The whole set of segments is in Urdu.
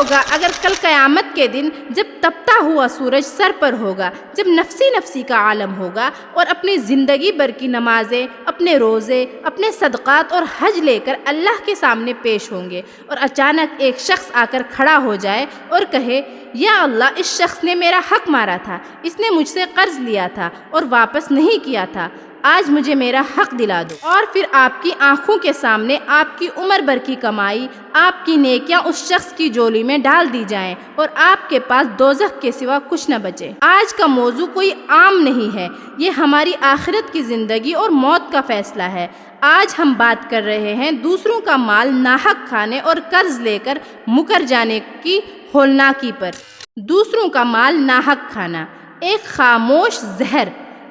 ہوگا اگر کل قیامت کے دن جب تپتا ہوا سورج سر پر ہوگا، جب نفسی نفسی کا عالم ہوگا اور اپنی زندگی بھر کی نمازیں، اپنے روزے، اپنے صدقات اور حج لے کر اللہ کے سامنے پیش ہوں گے، اور اچانک ایک شخص آ کر کھڑا ہو جائے اور کہے یا اللہ، اس شخص نے میرا حق مارا تھا، اس نے مجھ سے قرض لیا تھا اور واپس نہیں کیا تھا، آج مجھے میرا حق دلا دو۔ اور پھر آپ کی آنکھوں کے سامنے آپ کی عمر بھر کی کمائی، آپ کی نیکیاں اس شخص کی جولی میں ڈال دی جائیں اور آپ کے پاس دوزخ کے سوا کچھ نہ بچے۔ آج کا موضوع کوئی عام نہیں ہے، یہ ہماری آخرت کی زندگی اور موت کا فیصلہ ہے۔ آج ہم بات کر رہے ہیں دوسروں کا مال ناحق کھانے اور قرض لے کر مکر جانے کی ہولناکی پر۔ دوسروں کا مال ناحق کھانا ایک خاموش زہر۔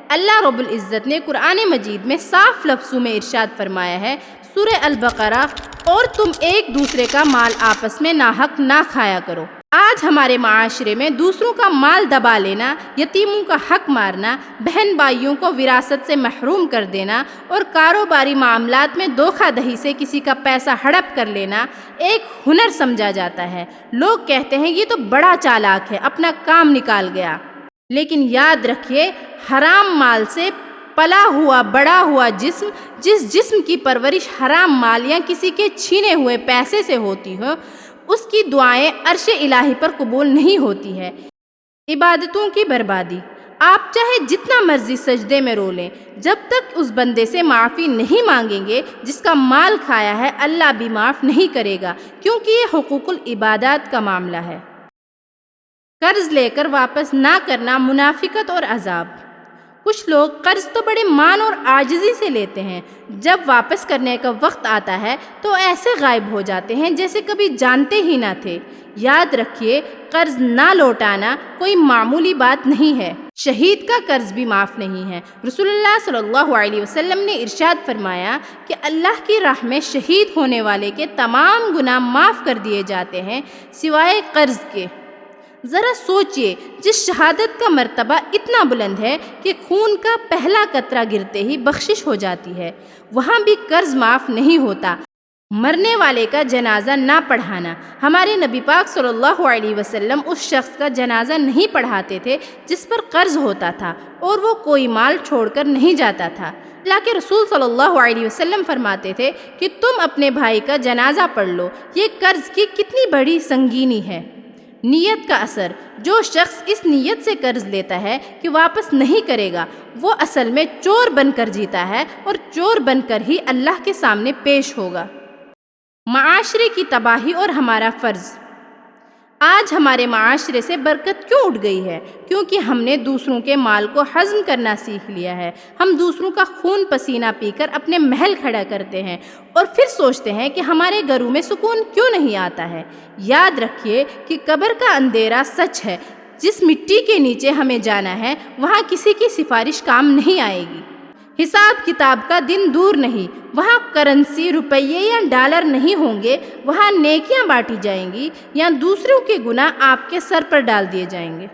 اللہ رب العزت نے قرآن مجید میں صاف لفظوں میں ارشاد فرمایا ہے، سورہ البقرہ، اور تم ایک دوسرے کا مال آپس میں ناحق نہ کھایا کرو۔ آج ہمارے معاشرے میں دوسروں کا مال دبا لینا، یتیموں کا حق مارنا، بہن بھائیوں کو وراثت سے محروم کر دینا اور کاروباری معاملات میں دھوکہ دہی سے کسی کا پیسہ ہڑپ کر لینا ایک ہنر سمجھا جاتا ہے۔ لوگ کہتے ہیں یہ تو بڑا چالاک ہے، اپنا کام نکال گیا۔ لیکن یاد رکھیے، حرام مال سے پلا ہوا بڑا ہوا جسم، جس جسم کی پرورش حرام مال یا کسی کے چھینے ہوئے پیسے سے ہوتی ہو، اس کی دعائیں عرش الہی پر قبول نہیں ہوتی ہے۔ عبادتوں کی بربادی۔ آپ چاہے جتنا مرضی سجدے میں رو لیں، جب تک اس بندے سے معافی نہیں مانگیں گے جس کا مال کھایا ہے، اللہ بھی معاف نہیں کرے گا، کیونکہ یہ حقوق العبادات کا معاملہ ہے۔ قرض لے کر واپس نہ کرنا، منافقت اور عذاب۔ کچھ لوگ قرض تو بڑے مان اور عاجزی سے لیتے ہیں، جب واپس کرنے کا وقت آتا ہے تو ایسے غائب ہو جاتے ہیں جیسے کبھی جانتے ہی نہ تھے۔ یاد رکھیے، قرض نہ لوٹانا کوئی معمولی بات نہیں ہے۔ شہید کا قرض بھی معاف نہیں ہے۔ رسول اللہ صلی اللہ علیہ وسلم نے ارشاد فرمایا کہ اللہ کی راہ میں شہید ہونے والے کے تمام گناہ معاف کر دیے جاتے ہیں سوائے قرض کے۔ ذرا سوچئے، جس شہادت کا مرتبہ اتنا بلند ہے کہ خون کا پہلا قطرہ گرتے ہی بخشش ہو جاتی ہے، وہاں بھی قرض معاف نہیں ہوتا۔ مرنے والے کا جنازہ نہ پڑھانا۔ ہمارے نبی پاک صلی اللہ علیہ وسلم اس شخص کا جنازہ نہیں پڑھاتے تھے جس پر قرض ہوتا تھا اور وہ کوئی مال چھوڑ کر نہیں جاتا تھا۔ اللہ کے رسول صلی اللہ علیہ وسلم فرماتے تھے کہ تم اپنے بھائی کا جنازہ پڑھ لو، یہ قرض کی کتنی بڑی سنگینی ہے۔ نیت کا اثر۔ جو شخص اس نیت سے قرض لیتا ہے کہ واپس نہیں کرے گا، وہ اصل میں چور بن کر جیتا ہے اور چور بن کر ہی اللہ کے سامنے پیش ہوگا۔ معاشرے کی تباہی اور ہمارا فرض۔ آج ہمارے معاشرے سے برکت کیوں اٹھ گئی ہے؟ کیونکہ ہم نے دوسروں کے مال کو ہضم کرنا سیکھ لیا ہے۔ ہم دوسروں کا خون پسینہ پی کر اپنے محل کھڑا کرتے ہیں اور پھر سوچتے ہیں کہ ہمارے گھروں میں سکون کیوں نہیں آتا ہے۔ یاد رکھیے کہ قبر کا اندھیرا سچ ہے۔ جس مٹی کے نیچے ہمیں جانا ہے، وہاں کسی کی سفارش کام نہیں آئے گی۔ حساب کتاب کا دن دور نہیں، وہاں کرنسی، روپیے یا ڈالر نہیں ہوں گے، وہاں نیکیاں بانٹی جائیں گی یا دوسروں کے گناہ آپ کے سر پر ڈال دیے جائیں گے۔